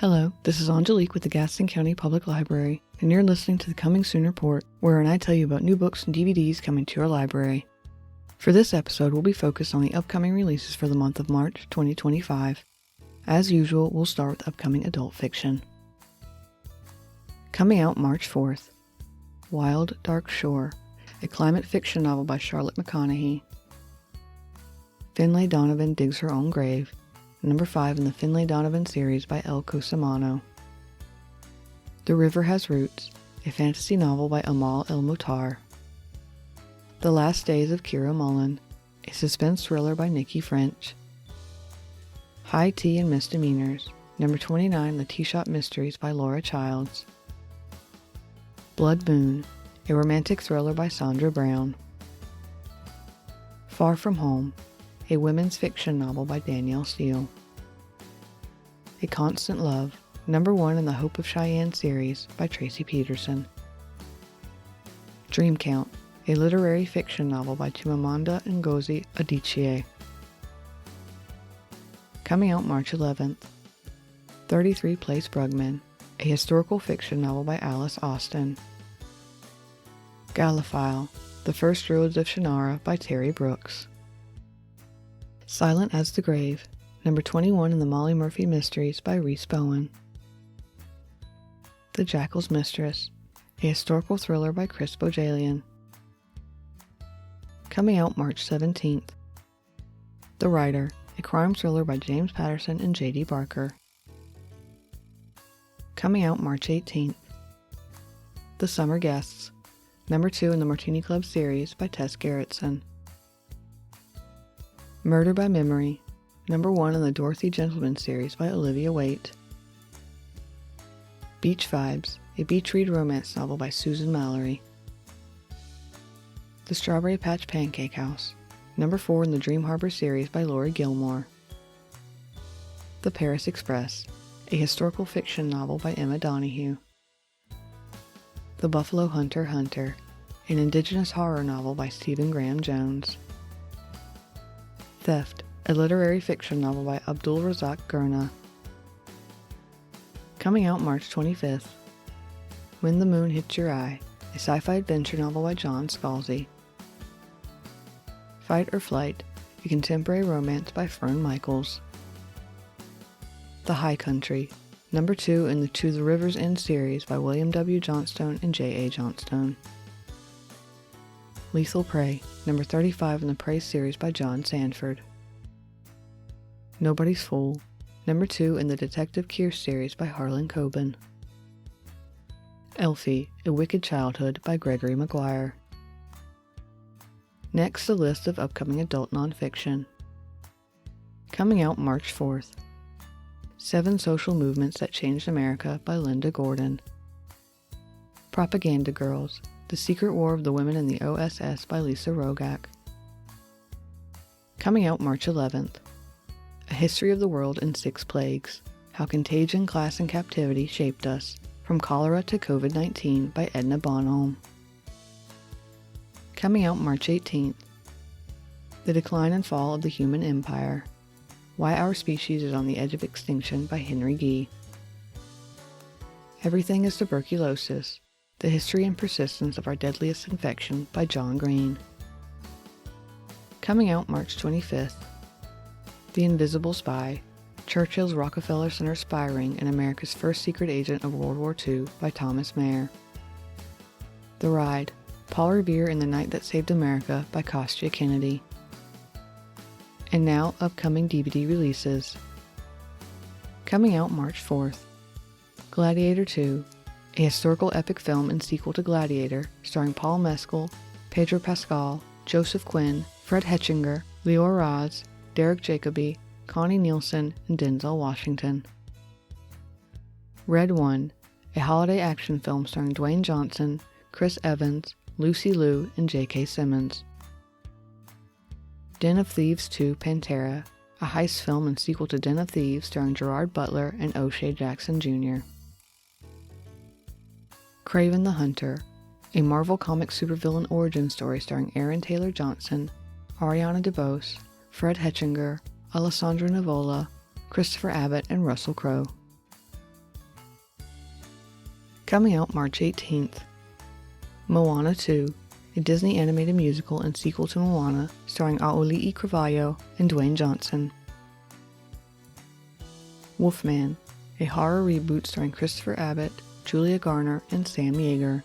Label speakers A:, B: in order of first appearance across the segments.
A: Hello, this is Angelique with the Gaston County Public Library, and you're listening to the Coming Soon Report, wherein I tell you about new books and DVDs coming to your library. For this episode, we'll be focused on the upcoming releases for the month of March 2025. As usual, we'll start with upcoming adult fiction. Coming out March 4th, Wild Dark Shore, a climate fiction novel by Charlotte McConaughey. Finlay Donovan Digs Her Own Grave, number 5 in the Finlay Donovan series by El Cosimano. The River Has Roots, a fantasy novel by Amal El-Mutar. The Last Days of Kira Mullen, a suspense thriller by Nikki French. High Tea and Misdemeanors, number 29 in the Teashop Mysteries by Laura Childs. Blood Moon, a romantic thriller by Sandra Brown. Far From Home, a women's fiction novel by Danielle Steele. A Constant Love, number 1 in the Hope of Cheyenne series by Tracy Peterson. Dream Count, a literary fiction novel by Chimamanda Ngozi Adichie. Coming out March 11th, 33 Place Brugman, a historical fiction novel by Alice Austen. Gallifile, The First Druids of Shannara by Terry Brooks. Silent as the Grave, number 21 in the Molly Murphy Mysteries by Rhys Bowen. The Jackal's Mistress, a historical thriller by Chris Bojalian. Coming out March 17th. The Writer, a crime thriller by James Patterson and J.D. Barker. Coming out March 18th. The Summer Guests, number 2 in the Martini Club series by Tess Gerritsen. Murder by Memory, number 1 in the Dorothy Gentleman series by Olivia Waite. Beach Vibes, a beach read romance novel by Susan Mallory. The Strawberry Patch Pancake House, number 4 in the Dream Harbor series by Laurie Gilmore. The Paris Express, a historical fiction novel by Emma Donoghue. The Buffalo Hunter Hunter, an indigenous horror novel by Stephen Graham Jones. Theft, a literary fiction novel by Abdul Razak Gurna. Coming out March 25th. When the Moon Hits Your Eye, a sci-fi adventure novel by John Scalzi. Fight or Flight, a contemporary romance by Fern Michaels. The High Country, number 2 in the To the River's End series by William W. Johnstone and J.A. Johnstone. Lethal Prey, number 35 in the Prey series by John Sanford. Nobody's Fool, number 2 in the Detective Keir series by Harlan Coben. Elfie, A Wicked Childhood by Gregory Maguire. Next, the list of upcoming adult nonfiction. Coming out March 4th. 7 Social Movements That Changed America by Linda Gordon. Propaganda Girls, The Secret War of the Women in the OSS by Lisa Rogak. Coming out March 11th. A History of the World in 6 Plagues, How Contagion, Class, and Captivity Shaped Us, From Cholera to COVID-19 by Edna Bonholm. Coming out March 18th. The Decline and Fall of the Human Empire, Why Our Species is on the Edge of Extinction by Henry Gee. Everything is Tuberculosis, The History and Persistence of Our Deadliest Infection by John Green. Coming out March 25th. The Invisible Spy, Churchill's Rockefeller Center spy ring and America's first secret agent of World War II by Thomas Mayer. The Ride, Paul Revere and the Night That Saved America by Kostya Kennedy. And now, upcoming DVD releases. Coming out March 4th. Gladiator 2, a historical epic film and sequel to Gladiator, starring Paul Mescal, Pedro Pascal, Joseph Quinn, Fred Hetchinger, Leor Raz, Derek Jacobi, Connie Nielsen, and Denzel Washington. Red One, a holiday action film starring Dwayne Johnson, Chris Evans, Lucy Liu, and J.K. Simmons. Den of Thieves 2 Pantera, a heist film and sequel to Den of Thieves starring Gerard Butler and O'Shea Jackson Jr. Kraven the Hunter, a Marvel Comics supervillain origin story starring Aaron Taylor Johnson, Ariana DeBose, Fred Hetchinger, Alessandro Nivola, Christopher Abbott, and Russell Crowe. Coming out March 18th. Moana 2, a Disney animated musical and sequel to Moana, starring Auli'i Cravalho and Dwayne Johnson. Wolfman, a horror reboot starring Christopher Abbott, Julia Garner, and Sam Yeager.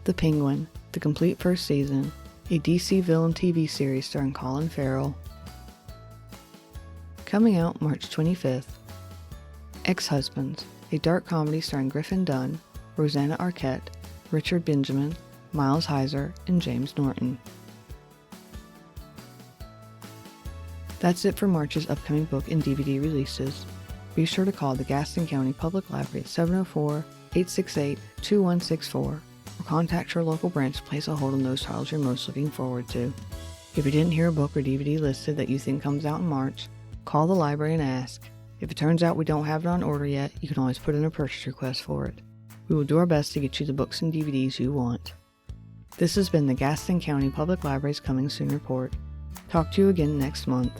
A: The Penguin, the complete first season, a DC villain TV series starring Colin Farrell. Coming out March 25th. Ex-Husbands, a dark comedy starring Griffin Dunne, Rosanna Arquette, Richard Benjamin, Miles Heiser, and James Norton. That's it for March's upcoming book and DVD releases. Be sure to call the Gaston County Public Library at 704-868-2164 or contact your local branch to place a hold on those titles you're most looking forward to. If you didn't hear a book or DVD listed that you think comes out in March, call the library and ask. If it turns out we don't have it on order yet, you can always put in a purchase request for it. We will do our best to get you the books and DVDs you want. This has been the Gaston County Public Library's Coming Soon Report. Talk to you again next month.